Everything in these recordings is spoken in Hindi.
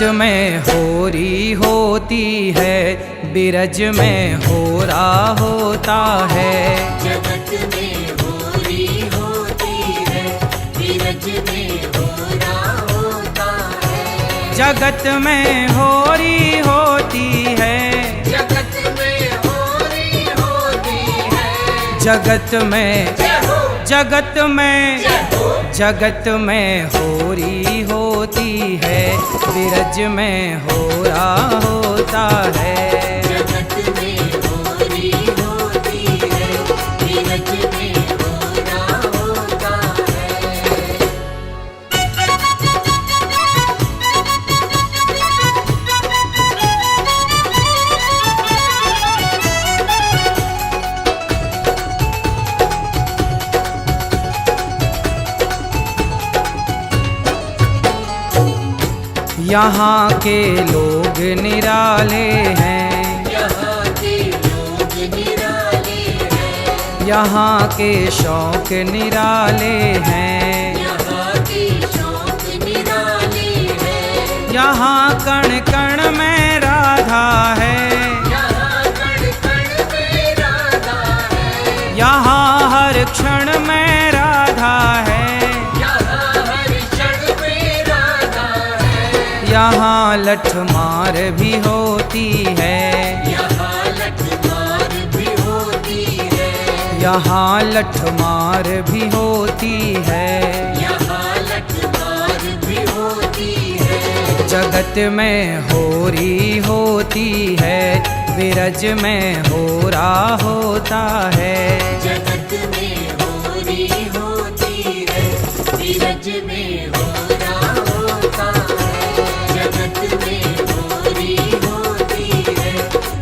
जगत में होरी होती है, बिरज में होरा होता है। जगत में होरी होती है, बिरज में होरा होता है। जगत में होरी होती है, जगत में होरी होती है। जगत में जय हो, जगत में जय हो। जगत में होरी होती है, बिरज में होरा होता है। जगत में होरी होती है, बिरज में होरा होता है। यहाँ के लोग निराले हैं, यहाँ के लोग निराले हैं। यहाँ के शौक निराले हैं। यहाँ के शौक निराले हैं। यहाँ कण कण में राधा है, यहाँ कण कण में राधा है। यहाँ हर क्षण में राधा है। यहाँ हर क्षण में राधा है। यहाँ लठमार भी होती है, यहाँ लठमार भी होती है। यहाँ लठमार भी होती है। यहाँ लठमार भी होती है। जगत में होरी होती है, बिरज में होरा होता है। जगत में होरी होती है, बिरज में होरा होता है। जगत में होरी होती है,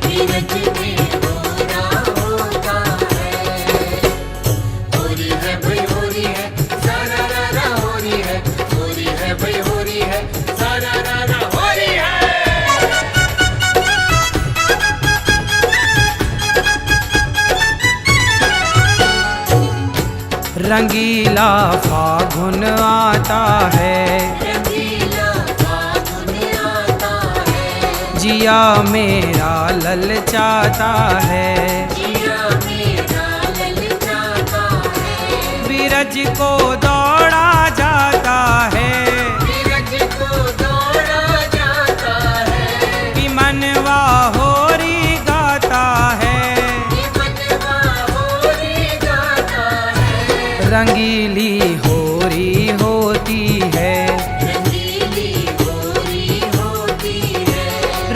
बिरज में होरा होता है। होरी है भाई होरी है, सारा रारा होरी है। होरी है भाई होरी है, सारा रारा होरी है। रंगीला फागुन आता है, रंगीला फागुन आता है। जिया मेरा ललचाता है। जिया मेरा ललचाता है। बिरज को दौड़ा जाता है, बिरज को दौड़ा जाता है। कि मनवा होरी गाता है। कि मनवा होरी गाता है। रंगीली होरी होती है, रंगीली होरी होती है।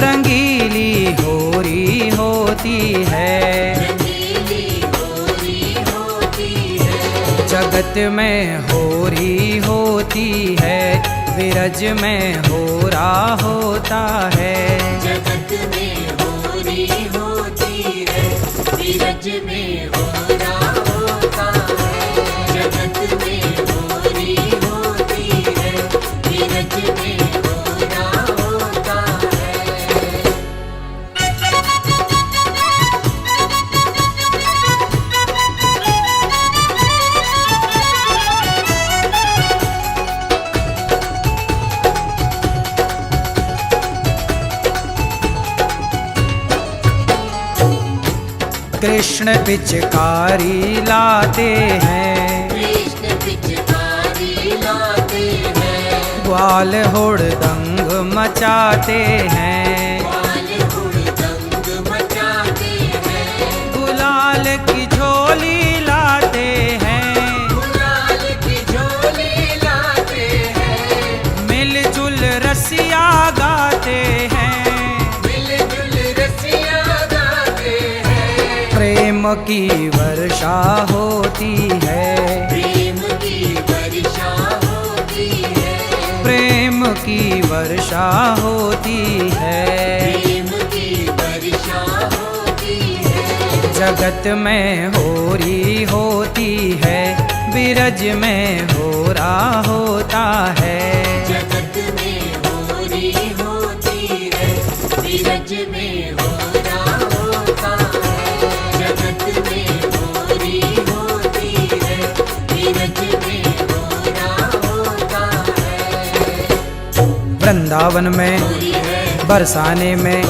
रंगीली होरी होती है। रंगीली होरी होती है। जगत में होरी होती है, बिरज में होरा होता है। जगत में होरी होती है, बिरज में होरा होता है। जगत में होरी होती है, बिरज में होरा होता है। कृष्ण पिचकारी लाते हैं, कृष्ण पिचकारी लाते हैं। ग्वाल हुड़दंग मचाते हैं। ग्वाल हुड़दंग मचाते हैं। गुलाल की झोली लाते हैं, गुलाल की झोली लाते हैं। मिलजुल रसिया गाते हैं। मिलजुल रसिया गाते हैं। प्रेम की वर्षा होती है, प्रेम की वर्षा होती है। प्रेम की वर्षा होती है। प्रेम की वर्षा होती है। जगत में होरी होती है, बिरज में होरा होता है। जगत में होरी होती है, बिरज में होरा होता है। जगत में होरी होती है, बिरज में होरा होता है। वृंदावन में, बरसाने में,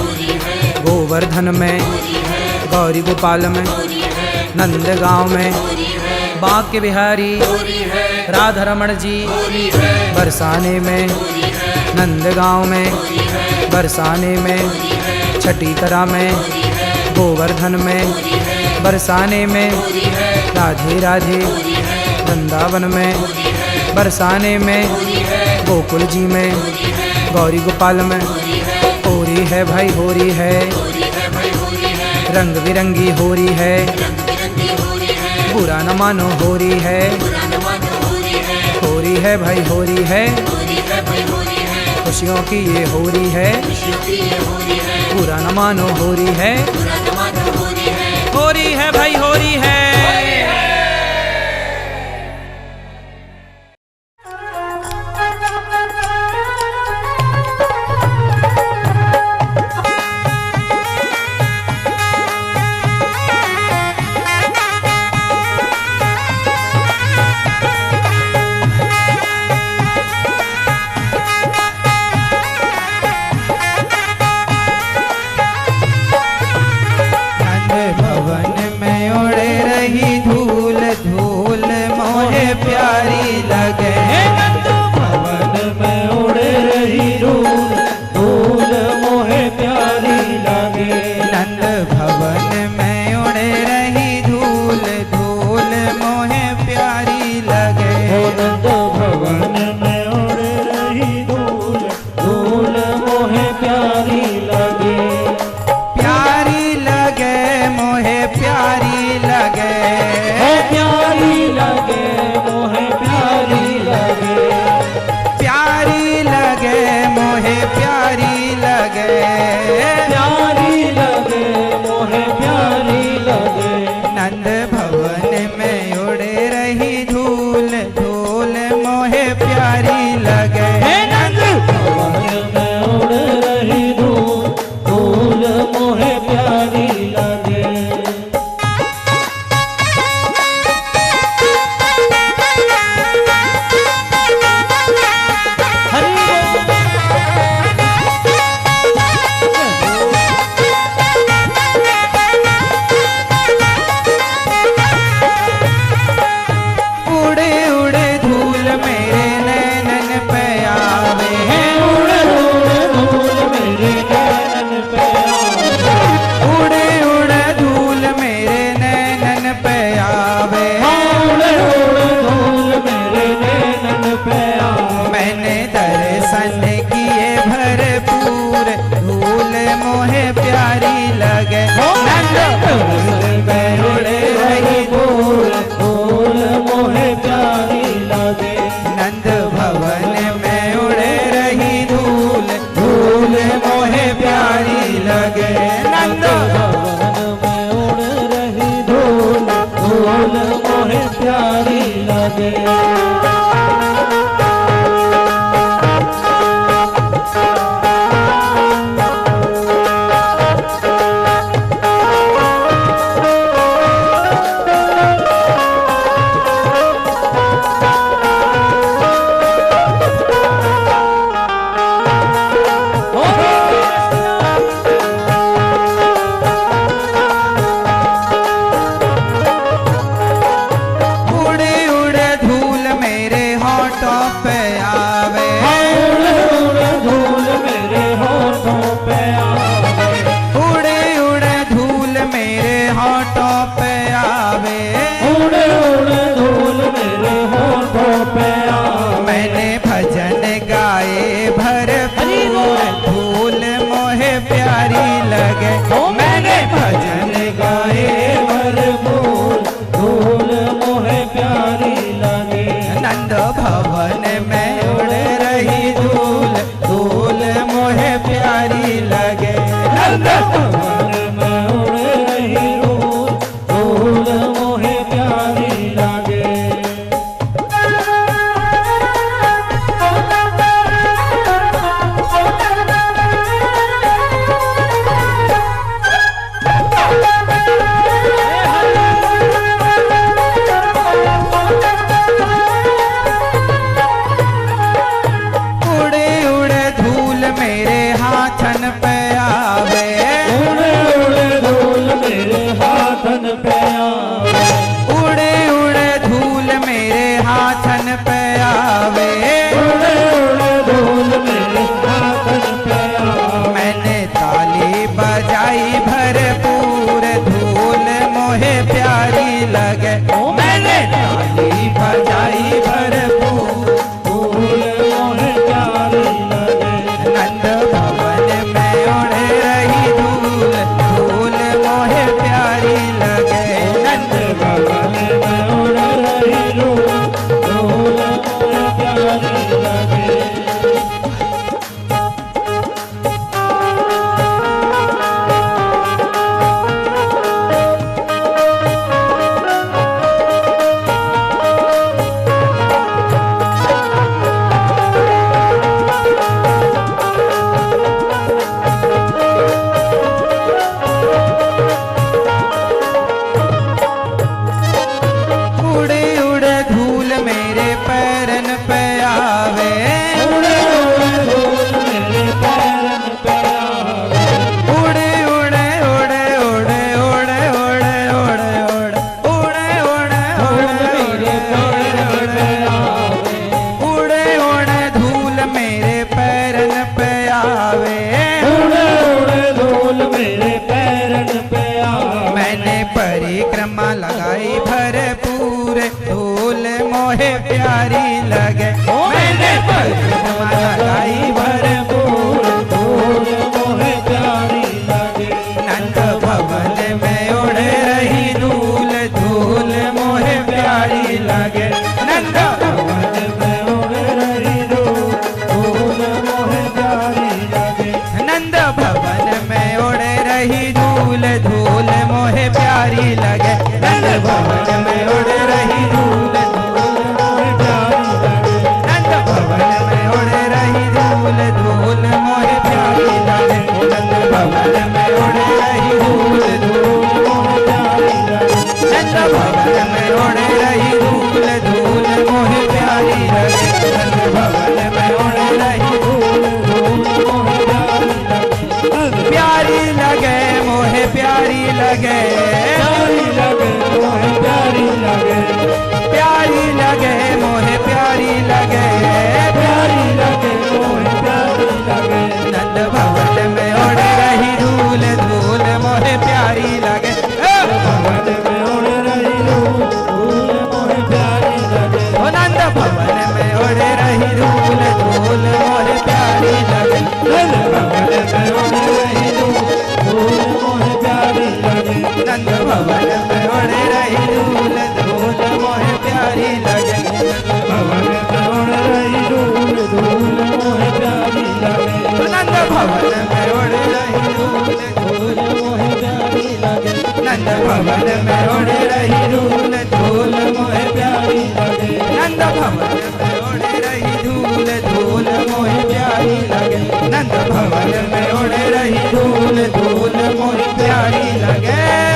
गोवर्धन में, गौरी गोपाल में, नंदगांव में, बांके बिहारी राधा रमण जी, बरसाने में, नंदगांव में, बरसाने में, छटीकरा में, गोवर्धन में, बरसाने में, राधे राधे, वृंदावन में, बरसाने में, गोकुल जी में, गौरी गोपाल में, होरी है भाई होरी है, रंग बिरंगी होरी है, बुरा न मानो होरी है, होरी है भाई होरी है, खुशियों की ये होरी है, बुरा न मानो होरी है, होरी है भाई होरी है। मैंने परिक्रमा लगाई भरपूर, धूल मोहे प्यारी लगे। मैंने परिक्रमा लगाई भरपूर, धूल मोहे प्यारी लगे। नंद भवन में उड़ रही धूल, धूल मोहे प्यारी लगे। नंद भवन में उड़ रही धूल, धूल मोहे प्यारी लगे। नंद भवन में उड़ रही धूल, धूल मोहे प्यारी लगे। नंद भवन में उड़ रही धूल, धूल मोहे प्यारी लगे। नंद भवन में उड़ रही धूल, धूल मोहे प्यारी लगे। नंद भवन में उड़ रही धूल, धूल मोहे प्यारी लगे। नंद भवन में उड़ रही धूल, धूल मोहे प्यारी लगे। नंद भवन में उड़ रही धूल, धूल मोहे प्यारी लगे। प्यारी लगे मोहे प्यारी लगे। प्यारी लगे मोहे प्यारी लगे। प्यारी लगे मोहे प्यारी लगे। प्यारी लगे मोहे प्यारी लगे। नंद भवन में उड़ रही धूल, धूल मोहे प्यारी लगे। भवन में उड़ रही धूल, धूल मोहे प्यारी लगे। ओ नंद भवन में उड़ रही धूल, धूल मोहे प्यारी लगे। नंद भवन में उड़ रही धूल, धूल मोहे प्यारी लगे। नंद भवन में उड़ रही धूल, धूल मोहे प्यारी लगे। भवन में उड़ रही धूल, धूल मोहे प्यारी लगे। नंद भवन में उड़ रही धूल, धूल मोहे प्यारी लगे। नंद भवन में उड़ रही धूल, धूल मोहे प्यारी लगे। नंद भवन में उड़ रही धूल, धूल मोहे प्यारी लगे। नंद भवन में उड़ रही धूल, धूल मोहे प्यारी लगे।